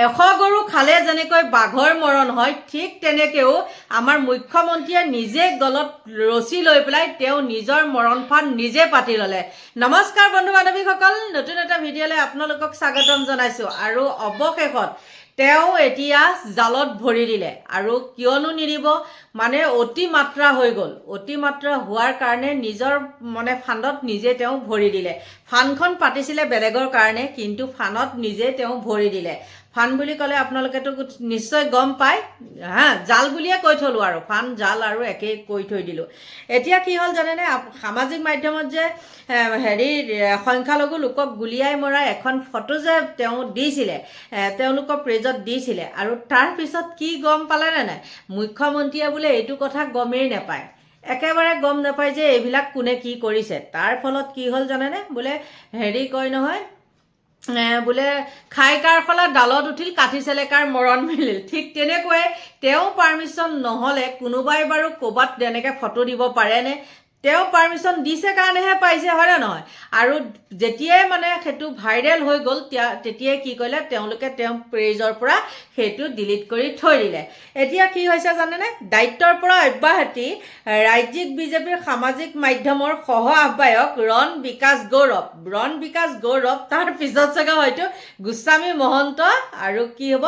এশ গৰু খালে যেনেকৈ বাঘৰ মৰণ হয়, ঠিক তেনেকৈও আমাৰ মুখ্যমন্ত্ৰীয়ে নিজে গলত ৰচি লৈ পেলাই তেওঁ নিজৰ মৰণ ফান নিজে পাতি ল'লে। নমস্কাৰ বন্ধু বান্ধৱীসকল, নতুন এটা ভিডিঅ'লৈ আপোনালোকক স্বাগতম জনাইছোঁ। আৰু অৱশেষত তেওঁ এতিয়া জালত ভৰি দিলে। আৰু কিয়নো নিদিব, মানে অতিমাত্ৰা হৈ গ'ল। অতিমাত্ৰা হোৱাৰ কাৰণে নিজৰ ফাণ্ডত নিজে তেওঁ ভৰি দিলে। ফাণ্ডখন পাতিছিলে বেলেগৰ কাৰণে, কিন্তু ফাণ্ডত নিজে তেওঁ ভৰি দিলে। ফাণ্ড বুলি ক'লে আপোনালোকেতো নিশ্চয় গম পায়, জাল বুলিয়ে কৈ থলোঁ আৰু ফাণ্ড জাল আৰু একেই কৈ থৈ দিলোঁ। এতিয়া কি হ'ল জানেনে, সামাজিক মাধ্যমত যে সংখ্যালঘু লোকক গুলিয়াই মৰা এখন ফটো যে তেওঁ দিছিলে, তেওঁলোকৰ পেজত দিছিলে, আৰু তাৰপিছত কি গম পালেনে নাই, মুখ্যমন্ত্ৰীয়ে বোলে এইটো কথা গমেই নাপায়। একেবাৰে গম নাপায় যে এইবিলাক কোনে কি কৰিছে। তাৰ ফলত কি হ'ল জানেনে, বোলে কয় নহয়, বোলে খাই কাৰ ফলা ডালত উঠিল, কাঠি চেলেকাৰ মৰণ মিলিল। ঠিক তেনেকুৱাই তেওঁ পাৰ্মিশ্যন নহ'লে কোনোবাই বাৰু ক'ৰবাত তেনেকৈ ফটো দিব পাৰেনে? তেওঁ পাৰ্মিশ্যন দিছে কাৰণেহে পাইছে, হয়নে নহয়? আৰু যেতিয়াই সেইটো ভাইৰেল হৈ গ'ল, তেতিয়াই কি কৰিলে তেওঁলোকে তেওঁ পেজৰ পৰা সেইটো ডিলিট কৰি থৈ দিলে। এতিয়া কি হৈছে জানেনে, দায়িত্বৰ পৰা অব্যাহতি ৰাজ্যিক বিজেপিৰ সামাজিক মাধ্যমৰ সহ আহ্বায়ক ৰণ বিকাশ গৌৰৱ, তাৰ পিছত চাগে হয়তো গোস্বামী মহন্ত আৰু কি হ'ব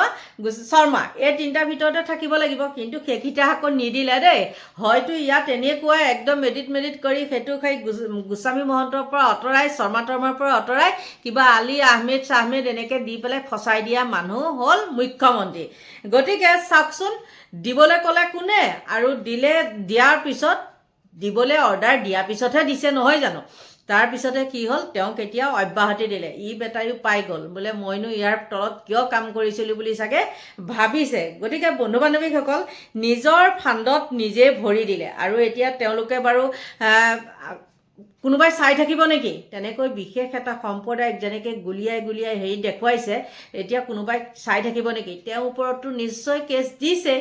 শৰ্মা, এই তিনিটাৰ ভিতৰতে থাকিব লাগিব। কিন্তু সেইকেইটা আকৌ নিদিলে দেই। হয়তো ইয়াত এনেকুৱা একদম এডিট কৰি সেইটো গোস্বামী মহন্তৰ পৰা আঁতৰাই, শৰ্মা তৰ্মাৰ পৰা আঁতৰাই, কিবা আলী আহমেদ এনেকৈ দি পেলাই ফচাই দিয়া মানুহ হ'ল মুখ্যমন্ত্ৰী। গতিকে চাওকচোন, দিবলৈ ক'লে কোনে, আৰু দিয়াৰ পিছত, দিবলৈ অৰ্ডাৰ দিয়াৰ পিছতহে দিছে নহয় জানো? তাৰপিছতে কি হ'ল, তেওঁ কেতিয়াও অব্যাহতি দিলে। বেটাৰীও পাই গ'ল, বোলে মইনো ইয়াৰ তলত কিয় কাম কৰিছিলোঁ বুলি চাগে ভাবিছে। গতিকে বন্ধু বান্ধৱীসকল, নিজৰ ফাণ্ডত নিজে ভৰি দিলে। আৰু এতিয়া তেওঁলোকে বাৰু কোনোবাই চাই থাকিব নেকি? তেনেকৈ বিশেষ এটা সম্প্ৰদায়ক যেনেকৈ গুলিয়াই দেখুৱাইছে, এতিয়া কোনোবাই চাই থাকিব নেকি? তেওঁৰ ওপৰতো নিশ্চয় কেছ দিছে,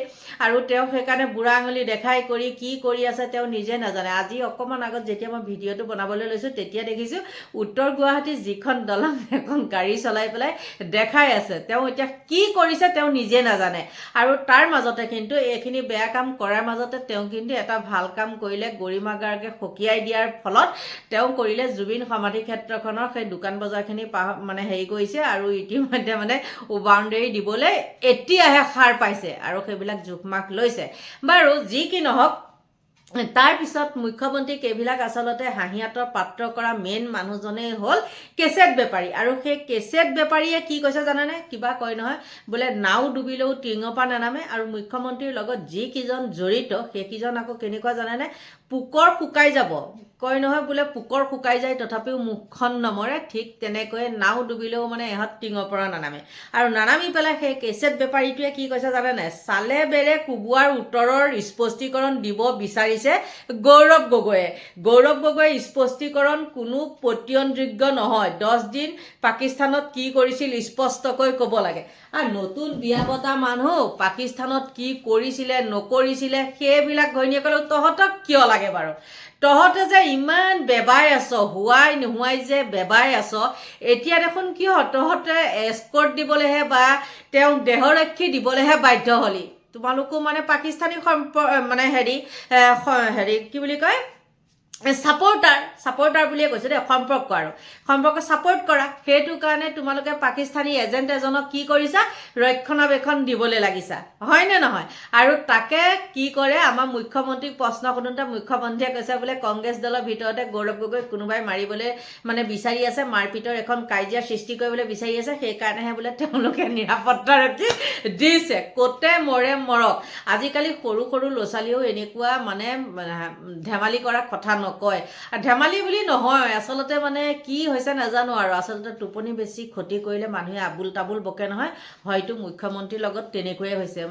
আৰু তেওঁ সেইকাৰণে বুঢ়া আঙুলি দেখাই কৰি কি কৰি আছে তেওঁ নিজে নাজানে। আজি অকণমান আগত যেতিয়া মই ভিডিঅ'টো বনাবলৈ লৈছোঁ, তেতিয়া দেখিছোঁ উত্তৰ গুৱাহাটীৰ যিখন দলং, এখন গাড়ী চলাই পেলাই দেখাই আছে। তেওঁ এতিয়া কি কৰিছে তেওঁ নিজে নাজানে। আৰু তাৰ মাজতে কিন্তু এইখিনি বেয়া কাম কৰাৰ মাজতে তেওঁ কিন্তু এটা ভাল কাম কৰিলে। গৰিমা গাৰ্গক সকীয়াই দিয়াৰ ফলত তেওঁ কৰিলে জুবিন সমাধি ক্ষেত্ৰখনৰ সেই দোকান বজাৰখিনি কৰিছে, আৰু ইতিমধ্যে বাউণ্ডেৰী দিবলৈ এতিয়াহে সাৰ পাইছে, আৰু সেইবিলাক জোখমাখ লৈছে। বাৰু যি কি নহওক, তাৰপিছত মুখ্যমন্ত্ৰীক এইবিলাক আচলতে হাঁহিয়াতৰ পাত্ৰ কৰা মেইন মানুহজনেই হ'ল কেছেট বেপাৰী। আৰু সেই কেছেট বেপাৰীয়ে কি কৈছে জানেনে, কিবা কয় নহয়, বোলে নাও ডুবিলেও টিঙৰ পৰা নানামে। আৰু মুখ্যমন্ত্ৰীৰ লগত যিকেইজন জড়িত সেইকেইজন আকৌ কেনেকুৱা জানেনে, পোকৰ শুকাই যাব, কয় নহয় বোলে পোকৰ শুকাই যায় তথাপিও মুখখন নমৰে। ঠিক তেনেকৈ নাও ডুবিলেও ইহঁত টিঙৰ পৰা নানামে। আৰু নানামি পেলাই সেই কেছেট বেপাৰীটোৱে কি কৈছে জানেনে, চালে বেৰে কোবোৱাৰ উত্তৰৰ স্পষ্টীকৰণ দিব বিচাৰিছে গৌৰৱ গগৈয়ে। স্পষ্টীকৰণ কোনো পতিয়নযোগ্য নহয়। 10 দিন পাকিস্তানত কি কৰিছিল স্পষ্টকৈ ক'ব লাগে। আৰু নতুন বিয়া পতা মানুহ পাকিস্তানত কি কৰিছিলে নকৰিছিলে সেইবিলাক ঘৈণীয়েকলৈ তহঁতক কিয় লাগে বাৰু? তহঁতে যে ইমান বেবাই আছ, হোৱাই নোহোৱাই যে বেবাই আছ, এতিয়া দেখোন কিয় তহঁতে এস্কৰ্ট দিবলৈহে বা তেওঁক দেহৰক্ষী দিবলৈহে বাধ্য হলি। তোমালোকো পাকিস্তানী কি বুলি কয়, ছাপৰ্টাৰ বুলিয়ে কৈছোঁ দেই, সম্পৰ্ক ছাপৰ্ট কৰা। সেইটো কাৰণে তোমালোকে পাকিস্তানী এজেণ্ট এজনক কি কৰিছা, ৰক্ষণাবেক্ষণ দিবলৈ লাগিছা, হয়নে নহয়? আৰু তাকে কি কৰে, আমাৰ মুখ্যমন্ত্ৰীক প্ৰশ্ন সোধোঁতে মুখ্যমন্ত্ৰীয়ে কৈছে বোলে কংগ্ৰেছ দলৰ ভিতৰতে গৌৰৱ গগৈক কোনোবাই মাৰিবলৈ বিচাৰি আছে, মাৰপিটৰ এখন কাজিয়া সৃষ্টি কৰিবলৈ বিচাৰি আছে, সেইকাৰণেহে বোলে তেওঁলোকে নিৰাপত্তাৰক্ষী দিছে। ক'তে মৰে মৰক। আজিকালি সৰু ল'ৰা ছোৱালীয়েও এনেকুৱা ধেমালি কৰা কথা নকয়। ধেমালি বুলি নহয়, আচলতে কি হৈছে নাজানো, আৰু আচলতে টোপনি বেছি ক্ষতি কৰিলে মানুহে আবুল তাবুল বকে নহয়। হয়তো মুখ্যমন্ত্ৰীৰ লগত তেনেকৈয়ে হৈছে,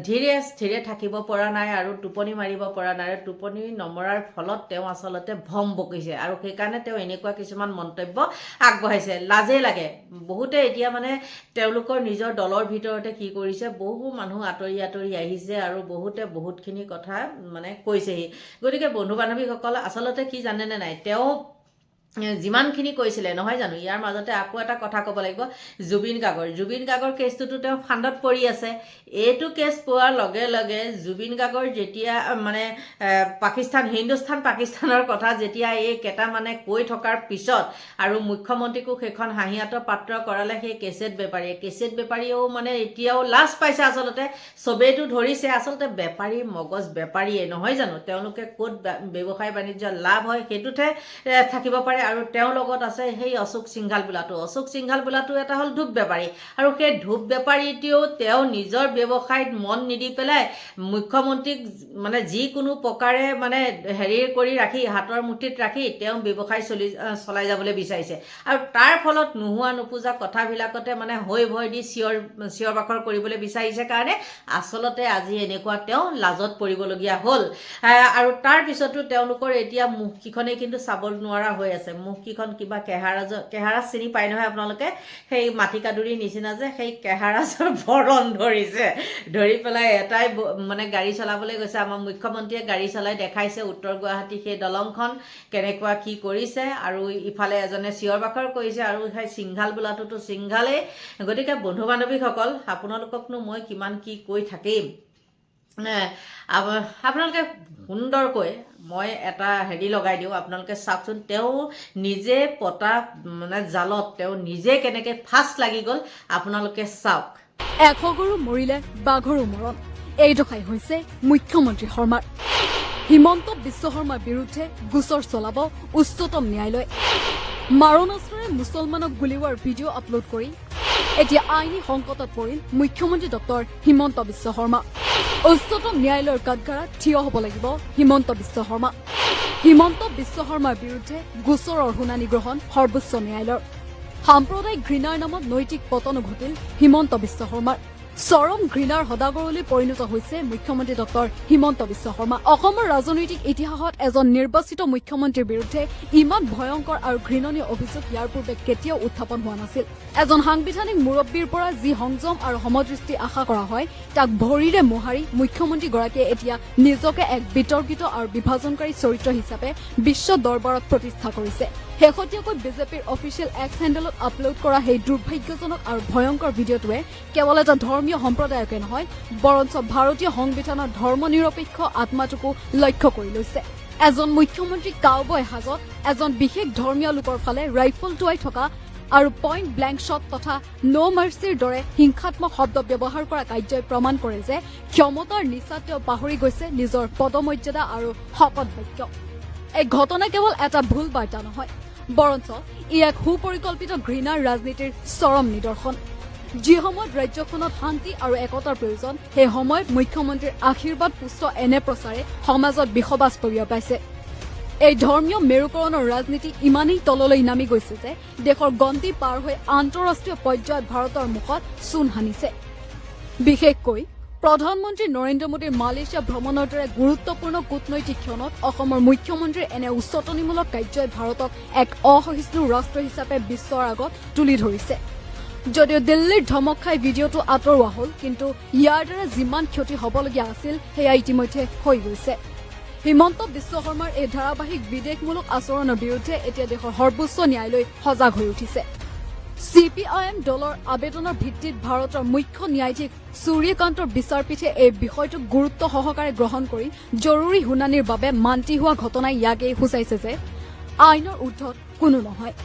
ধীৰে স্থিৰে থাকিব পৰা নাই আৰু টোপনি মাৰিব পৰা নাই। আৰু টোপনি নমৰাৰ ফলত তেওঁ আচলতে ভম বকিছে, আৰু সেইকাৰণে তেওঁ এনেকুৱা কিছুমান মন্তব্য আগবঢ়াইছে। লাজেই লাগে। বহুতে এতিয়া তেওঁলোকৰ নিজৰ দলৰ ভিতৰতে কি কৰিছে, বহু মানুহ আঁতৰি আহিছে, আৰু বহুতে বহুতখিনি কথা কৈছেহি। গতিকে বন্ধু বান্ধৱীসকল, আচলতে কি জানেনে নাই, তেওঁ যিমানখিনি কৈছিলে নহয় জানো। ইয়াৰ মাজতে আকৌ এটা কথা ক'ব লাগিব, জুবিন গাৰ্গৰ কেছটোতো তেওঁ ফাণ্ডত পৰি আছে। এইটো কেছ পোৱাৰ লগে লগে জুবিন গাৰ্গৰ যেতিয়া মানে হিন্দুস্তান পাকিস্তানৰ কথা যেতিয়া এই কেইটামানে কৈ থকাৰ পিছত আৰু মুখ্যমন্ত্ৰীকো সেইখন হাঁহিয়াতৰ পাত্ৰ কৰালে সেই কেছেট বেপাৰীয়েও মানে এতিয়াও লাজ পাইছে। আচলতে চবেইটো ধৰিছে আচলতে বেপাৰীৰ মগজ বেপাৰীয়ে নহয় জানো। তেওঁলোকে ক'ত ব্যৱসায় বাণিজ্য লাভ হয় সেইটোতহে থাকিব পাৰে। আৰু তেওঁৰ লগত আছে সেই অশোক সিংঘাল বোলাটো এটা হ'ল ধূপ বেপাৰী, আৰু সেই ধূপ বেপাৰীটিও তেওঁ নিজৰ ব্যৱসায়ত মন নিদি পেলাই মুখ্যমন্ত্ৰীক মানে যিকোনো প্ৰকাৰে মানে কৰি ৰাখি হাতৰ মুঠিত ৰাখি তেওঁ ব্যৱসায় চলাই যাবলৈ বিচাৰিছে। আৰু তাৰ ফলত নোহোৱা নোপোজা কথাবিলাকতে মানে হৈ ভয় দি চিঞৰ বাখৰ কৰিবলৈ বিচাৰিছে কাৰণে আচলতে আজি এনেকুৱা তেওঁ লাজত পৰিবলগীয়া হ'ল। আৰু তাৰ পিছতো তেওঁলোকৰ এতিয়া মুখকেইখনেই কিন্তু চাব নোৱাৰা হৈ আছে। মুখকেইখন কিবা কেহাৰাজ চিনি পায় নহয় আপোনালোকে, সেই মাটিকাদুৰীৰ নিচিনা যে সেই কেহাৰাজৰ বৰণ ধৰি পেলাই এটাই মানে গাড়ী চলাবলৈ গৈছে। আমাৰ মুখ্যমন্ত্ৰীয়ে গাড়ী চলাই দেখাইছে উত্তৰ গুৱাহাটী সেই দলংখন কেনেকুৱা কি কৰিছে, আৰু ইফালে এজনে চিঞৰ বাখৰ কৰিছে, আৰু সেই সিংঘাল বোলাটোতো সিংঘালেই। গতিকে বন্ধু বান্ধৱীসকল, আপোনালোককনো মই কিমান কি কৈ থাকিম। আপোনালোকে সুন্দৰকৈ মই এটা লগাই দিওঁ, আপোনালোকে চাওকচোন তেওঁ নিজে পতা মানে জালত তেওঁ নিজে কেনেকৈ ফাঁচ লাগি গ'ল আপোনালোকে চাওক। এশ গৰু মৰিলে বাঘৰো মৰণ, এই দশাই হৈছে মুখ্যমন্ত্ৰী শৰ্মাৰ। হিমন্ত বিশ্ব শৰ্মাৰ বিৰুদ্ধে গোচৰ চলাব উচ্চতম ন্যায়ালয়। মাৰণাস্ত্ৰৰে মুছলমানক গুলীওৱাৰ ভিডিঅ' আপলোড কৰি এতিয়া আইনী সংকটত পৰিল মুখ্যমন্ত্ৰী ডক্টৰ হিমন্ত বিশ্ব শৰ্মা। উচ্চতম ন্যায়ালয়ৰ কাঠগড়াত থিয় হ'ব লাগিব হিমন্ত বিশ্ব শৰ্মা। হিমন্ত বিশ্ব শৰ্মাৰ বিৰুদ্ধে গোচৰৰ শুনানি গ্ৰহণ সৰ্বোচ্চ ন্যায়ালয়ৰ। সাম্প্ৰদায়িক ঘৃণাৰ নামত নৈতিক পতনো ঘটিল হিমন্ত বিশ্ব শৰ্মাৰ। চৰম ঘৃণাৰ সদাগৰলৈ পৰিণত হৈছে মুখ্যমন্ত্ৰী ডক্টৰ হিমন্ত বিশ্ব শৰ্মা। অসমৰ ৰাজনৈতিক ইতিহাসত এজন নিৰ্বাচিত মুখ্যমন্ত্ৰীৰ বিৰুদ্ধে ইমান ভয়ংকৰ আৰু ঘৃণনীয় অভিযোগ ইয়াৰ পূৰ্বে কেতিয়াও উত্থাপন হোৱা নাছিল। এজন সাংবিধানিক মুৰব্বীৰ পৰা যি সংযম আৰু সমদৃষ্টি আশা কৰা হয় তাক ভৰিৰে মোহাৰি মুখ্যমন্ত্ৰীগৰাকীয়ে এতিয়া নিজকে এক বিতৰ্কিত আৰু বিভাজনকাৰী চৰিত্ৰ হিচাপে বিশ্ব দৰবাৰত প্ৰতিষ্ঠা কৰিছে। শেহতীয়াকৈ বিজেপিৰ অফিচিয়েল এক্স হেণ্ডেলত আপলোড কৰা সেই দুৰ্ভাগ্যজনক আৰু ভয়ংকৰ ভিডিঅ'টোৱে কেৱল এটা ধৰ্মীয় সম্প্ৰদায়কে নহয় বৰঞ্চ ভাৰতীয় সংবিধানৰ ধৰ্মনিৰপেক্ষ আত্মাটোকো লক্ষ্য কৰি লৈছে। এজন মুখ্যমন্ত্ৰী কাউবয় সাজত এজন বিশেষ ধৰ্মীয় লোকৰ ফালে ৰাইফল টুৱাই থকা আৰু পইণ্ট ব্লেংক শ্বট তথা ন' মাৰ্চিৰ দৰে হিংসাত্মক শব্দ ব্যৱহাৰ কৰা কাৰ্যই প্ৰমাণ কৰে যে ক্ষমতাৰ নিচাত তেওঁ পাহৰি গৈছে নিজৰ পদমৰ্যাদা আৰু শপত বাক্য। এই ঘটনা কেৱল এটা ভুল বাৰ্তা নহয়, বৰঞ্চ ই এক সুপৰিকল্পিত ঘৃণাৰ ৰাজনীতিৰ চৰম নিদৰ্শন। যি সময়ত ৰাজ্যখনত শান্তি আৰু একতাৰ প্ৰয়োজন সেই সময়ত মুখ্যমন্ত্ৰীৰ আশীৰ্বাদ পুষ্ট এনে প্ৰচাৰে সমাজত বিষবাস কঢ়িয়াই পাইছে। এই ধৰ্মীয় মেৰুকৰণৰ ৰাজনীতি ইমানেই তললৈ নামি গৈছে যে দেশৰ গণ্ডি পাৰ হৈ আন্তঃৰাষ্ট্ৰীয় পৰ্যায়ত ভাৰতৰ মুখত চূণ সানিছে। বিশেষকৈ প্ৰধানমন্ত্ৰী নৰেন্দ্ৰ মোদীৰ মালয়েছিয়া ভ্ৰমণৰ দৰে গুৰুত্বপূৰ্ণ কূটনৈতিক ক্ষণত অসমৰ মুখ্যমন্ত্ৰীৰ এনে উচতনিমূলক কাৰ্যই ভাৰতক এক অসহিষ্ণু ৰাষ্ট্ৰ হিচাপে বিশ্বৰ আগত তুলি ধৰিছে। যদিও দিল্লীৰ ধমক খাই ভিডিঅ'টো আঁতৰোৱা হ'ল, কিন্তু ইয়াৰ দ্বাৰা যিমান ক্ষতি হ'বলগীয়া আছিল সেয়া ইতিমধ্যে হৈ গৈছে। হিমন্ত বিশ্ব শৰ্মাৰ এই ধাৰাবাহিক বিদেশমূলক আচৰণৰ বিৰুদ্ধে এতিয়া দেশৰ সৰ্বোচ্চ ন্যায়ালয় সজাগ হৈ উঠিছে। CPIM দলৰ আবেদনৰ ভিত্তিত ভাৰতৰ মুখ্য ন্যায়াধীশ সূৰ্যকান্তৰ বিচাৰপীঠে এই বিষয়টোক গুৰুত্ব সহকাৰে গ্ৰহণ কৰি জৰুৰী শুনানিৰ বাবে মান্তি হোৱা ঘটনাই ইয়াকেই সূচাইছে যে আইনৰ ঊৰ্ধত কোনো নহয়।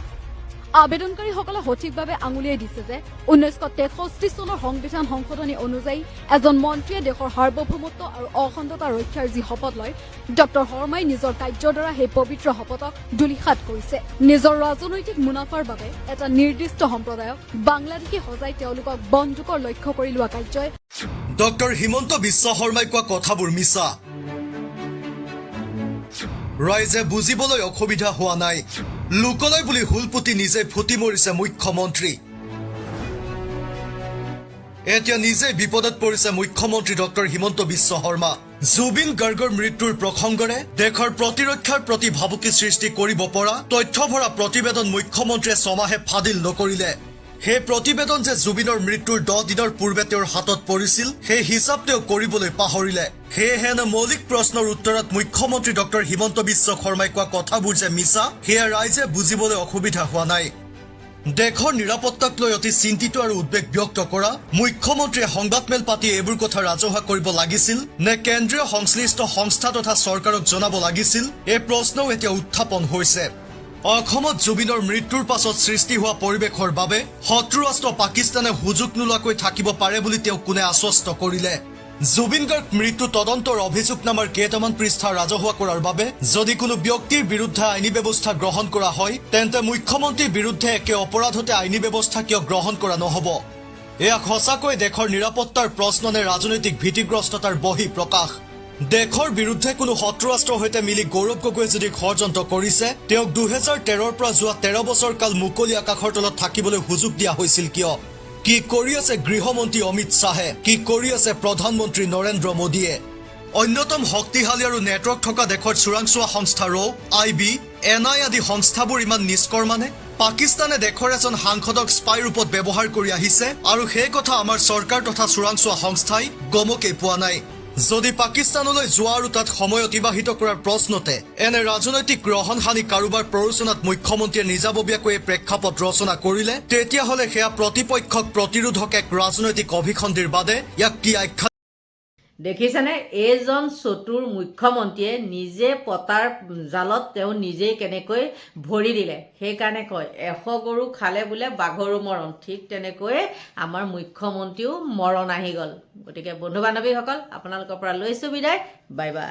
আবেদনকাৰীসকলে সঠিকভাৱে আঙুলিয়াই দিছে যে 1963 চনৰ সংবিধান সংশোধনী অনুযায়ী এজন মন্ত্ৰীয়ে দেশৰ সাৰ্বভৌমত্ব আৰু অখণ্ডতা ৰক্ষাৰ যি শপত লয়, ডক্টৰ শৰ্মাই নিজৰ কাৰ্যৰ দ্বাৰা সেই পবিত্ৰ শপতক ধূলিসাৎ কৰিছে। নিজৰ ৰাজনৈতিক মুনাফাৰ বাবে এটা নিৰ্দিষ্ট সম্প্ৰদায়ক বাংলাদেশী সজাই তেওঁলোকক বন্দুকৰ লক্ষ্য কৰি লোৱা কাৰ্যই ডক্টৰ হিমন্ত বিশ্ব শৰ্মাই কোৱা কথাবোৰ মিছা। ৰাইজে বুজিবলৈ অসুবিধা হোৱা নাই। লোকলৈ বুলি হুলপুতি নিজে ফুটি মৰিছে মুখ্যমন্ত্ৰী। এতিয়া নিজে বিপদত পৰিছে মুখ্যমন্ত্ৰী ডক্টৰ হিমন্ত বিশ্ব শৰ্মা। জুবিন গাৰ্গৰ মৃত্যুৰ প্ৰসংগৰে দেশৰ প্ৰতিৰক্ষাৰ প্ৰতি ভাবুকি সৃষ্টি কৰিব পৰা তথ্য ভৰা প্ৰতিবেদন মুখ্যমন্ত্ৰীয়ে ছমাহে ফাদিল নকৰিলে। সেই প্ৰতিবেদন যে জুবিনৰ মৃত্যুৰ 10 দিনৰ পূৰ্বে তেওঁৰ হাতত পৰিছিল সেই হিচাপ তেওঁ কৰিবলৈ পাহৰিলে সেয়েহে মৌলিক প্ৰশ্নৰ উত্তৰত মুখ্যমন্ত্ৰী ডক্টৰ হিমন্ত বিশ্ব শৰ্মাই কোৱা কথাবোৰ যে মিছা সেয়া ৰাইজে বুজিবলৈ অসুবিধা হোৱা নাই দেশৰ নিৰাপত্তাক লৈ অতি চিন্তিত আৰু উদ্বেগ ব্যক্ত কৰা মুখ্যমন্ত্ৰীয়ে সংবাদমেল পাতি এইবোৰ কথা ৰাজহুৱা কৰিব লাগিছিল নে কেন্দ্ৰীয় সংশ্লিষ্ট সংস্থা তথা চৰকাৰক জনাব লাগিছিল এই প্ৰশ্নও এতিয়া উত্থাপন হৈছে অসমত জুবিনৰ মৃত্যুৰ পাছত সৃষ্টি হোৱা পৰিৱেশৰ বাবে শত্ৰু ৰাষ্ট্ৰ পাকিস্তানে সুযোগ নোলোৱাকৈ থাকিব পাৰে বুলি তেওঁ কোনে আশ্বস্ত কৰিলে জুবিন গাৰ্গ মৃত্যু তদন্তৰ অভিযোগনামাৰ কেইটামান পৃষ্ঠা ৰাজহুৱা কৰাৰ বাবে যদি কোনো ব্যক্তিৰ বিৰুদ্ধে আইনী ব্যৱস্থা গ্ৰহণ কৰা হয় তেন্তে মুখ্যমন্ত্ৰীৰ বিৰুদ্ধে একে অপৰাধতে আইনী ব্যৱস্থা কিয় গ্ৰহণ কৰা নহব এয়া সঁচাকৈ দেশৰ নিৰাপত্তাৰ প্ৰশ্ন নে ৰাজনৈতিক ভীতিগ্ৰস্ততাৰ বহি প্ৰকাশ দেশৰ বিৰুদ্ধে কোনো শত্ৰু ৰাষ্ট্ৰৰ সৈতে মিলি গৌৰৱ গগৈয়ে যদি ষড়যন্ত্ৰ কৰিছে তেওঁক 2013ৰ পৰা যোৱা 13 বছৰ কাল মুকলি আকাশৰ তলত থাকিবলৈ সুযোগ দিয়া হৈছিল কিয় কি কৰি আছে গৃহমন্ত্ৰী অমিত শ্বাহে কি কৰি আছে প্ৰধানমন্ত্ৰী নৰেন্দ্ৰ মোদীয়ে অন্যতম শক্তিশালী আৰু নেটৱৰ্ক থকা দেশৰ চোৰাংচোৱা সংস্থা ৰ আইবি এনআই আদি সংস্থাবোৰ ইমান নিষ্কৰ্মানে পাকিস্তানে দেশৰ এজন সাংসদক স্পাই ৰূপত ব্যৱহাৰ কৰি আহিছে আৰু সেই কথা আমাৰ চৰকাৰ তথা চোৰাংচোৱা সংস্থাই গমকে পোৱা নাই যদি পাকিস্তানলৈ যোৱা আৰু তাত সময় অতিবাহিত কৰাৰ প্ৰশ্নতে এনে ৰাজনৈতিক গ্ৰহণহানি কাৰোবাৰ প্ৰৰোচনাত মুখ্যমন্ত্ৰীয়ে নিজাববীয়াকৈ প্ৰেক্ষাপট ৰচনা কৰিলে তেতিয়াহ'লে সেয়া প্ৰতিপক্ষক প্ৰতিৰোধক এক ৰাজনৈতিক অভিসন্ধিৰ বাদে ইয়াক কি আখ্যা দেখিছেনে এইজন চতুৰ মুখ্যমন্ত্ৰীয়ে নিজে পতাৰ জালত তেওঁ নিজেই কেনেকৈ ভৰি দিলে সেইকাৰণে কয় 100 গৰু খালে বোলে বাঘৰো মৰণ ঠিক তেনেকৈ আমাৰ মুখ্যমন্ত্ৰীও মৰণ আহি গ'ল গতিকে বন্ধু বান্ধৱীসকল আপোনালোকৰ পৰা লৈছোঁ বিদায় বাই বাই